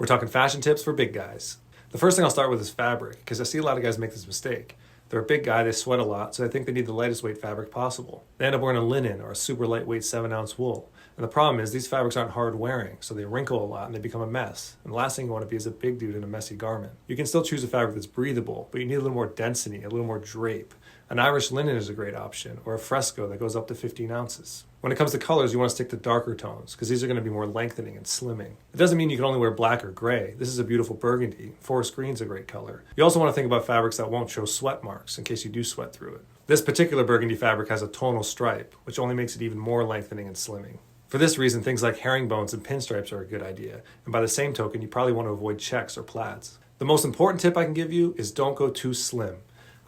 We're talking fashion tips for big guys. The first thing I'll start with is fabric, because I see a lot of guys make this mistake. They're a big guy, they sweat a lot, so they think they need the lightest weight fabric possible. They end up wearing a linen or a super lightweight 7-ounce wool. And the problem is these fabrics aren't hard wearing, so they wrinkle a lot and they become a mess. And the last thing you want to be is a big dude in a messy garment. You can still choose a fabric that's breathable, but you need a little more density, a little more drape. An Irish linen is a great option, or a fresco that goes up to 15 ounces. When it comes to colors, you want to stick to darker tones, because these are going to be more lengthening and slimming. It doesn't mean you can only wear black or gray. This is a beautiful burgundy. Forest green's a great color. You also want to think about fabrics that won't show sweat marks, in case you do sweat through it. This particular burgundy fabric has a tonal stripe, which only makes it even more lengthening and slimming. For this reason, things like herringbones and pinstripes are a good idea, and by the same token, you probably want to avoid checks or plaids. The most important tip I can give you is don't go too slim.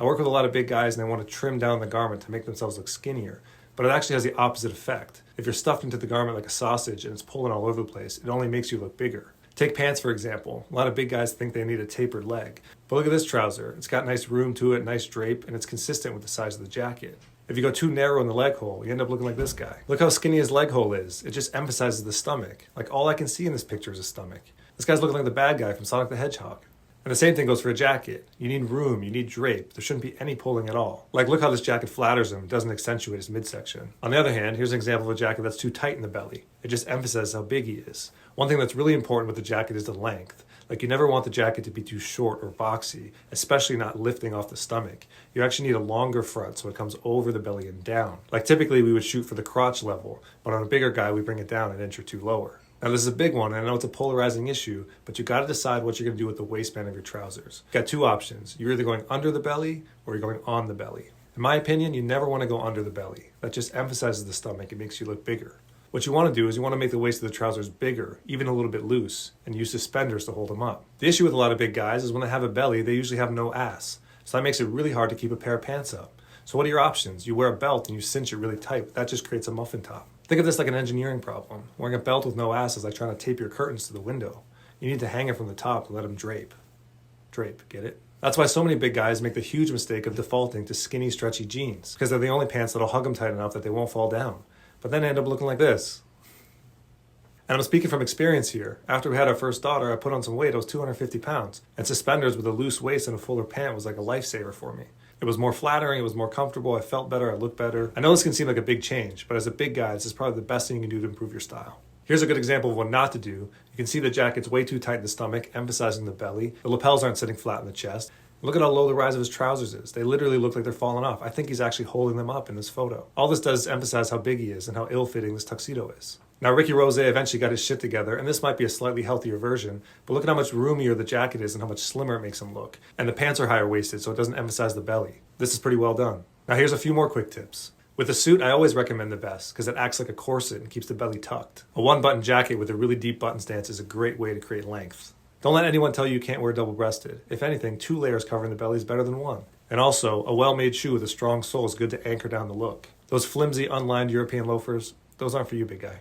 I work with a lot of big guys and they want to trim down the garment to make themselves look skinnier, but it actually has the opposite effect. If you're stuffed into the garment like a sausage and it's pulling all over the place, it only makes you look bigger. Take pants, for example. A lot of big guys think they need a tapered leg, but look at this trouser. It's got nice room to it, nice drape, and it's consistent with the size of the jacket. If you go too narrow in the leg hole, you end up looking like this guy. Look how skinny his leg hole is. It just emphasizes the stomach. Like, all I can see in this picture is a stomach. This guy's looking like the bad guy from Sonic the Hedgehog. And the same thing goes for a jacket. You need room, you need drape. There shouldn't be any pulling at all. Like, look how this jacket flatters him, doesn't accentuate his midsection. On the other hand, here's an example of a jacket that's too tight in the belly. It just emphasizes how big he is. One thing that's really important with the jacket is the length. Like, you never want the jacket to be too short or boxy, especially not lifting off the stomach. You actually need a longer front so it comes over the belly and down. Like, typically we would shoot for the crotch level, but on a bigger guy we bring it down an inch or two lower. Now, this is a big one, and I know it's a polarizing issue, but you got to decide what you're going to do with the waistband of your trousers. You've got two options. You're either going under the belly or you're going on the belly. In my opinion, you never want to go under the belly. That just emphasizes the stomach. It makes you look bigger. What you want to do is you want to make the waist of the trousers bigger, even a little bit loose, and use suspenders to hold them up. The issue with a lot of big guys is when they have a belly, they usually have no ass. So that makes it really hard to keep a pair of pants up. So what are your options? You wear a belt and you cinch it really tight, but that just creates a muffin top. Think of this like an engineering problem. Wearing a belt with no ass is like trying to tape your curtains to the window. You need to hang it from the top and let them drape. Drape, get it? That's why so many big guys make the huge mistake of defaulting to skinny, stretchy jeans, because they're the only pants that'll hug them tight enough that they won't fall down. But then they end up looking like this. And I'm speaking from experience here. After we had our first daughter, I put on some weight. I was 250 pounds. And suspenders with a loose waist and a fuller pant was like a lifesaver for me. It was more flattering, it was more comfortable, I felt better, I looked better. I know this can seem like a big change, but as a big guy, this is probably the best thing you can do to improve your style. Here's a good example of what not to do. You can see the jacket's way too tight in the stomach, emphasizing the belly. The lapels aren't sitting flat in the chest. Look at how low the rise of his trousers is. They literally look like they're falling off. I think he's actually holding them up in this photo. All this does is emphasize how big he is and how ill-fitting this tuxedo is. Now, Ricky Rose eventually got his shit together, and this might be a slightly healthier version, but look at how much roomier the jacket is and how much slimmer it makes him look. And the pants are higher waisted, so it doesn't emphasize the belly. This is pretty well done. Now, here's a few more quick tips. With a suit, I always recommend the vest, because it acts like a corset and keeps the belly tucked. A one-button jacket with a really deep button stance is a great way to create length. Don't let anyone tell you can't wear double-breasted. If anything, 2 layers covering the belly is better than 1. And also, a well-made shoe with a strong sole is good to anchor down the look. Those flimsy, unlined European loafers, those aren't for you, big guy.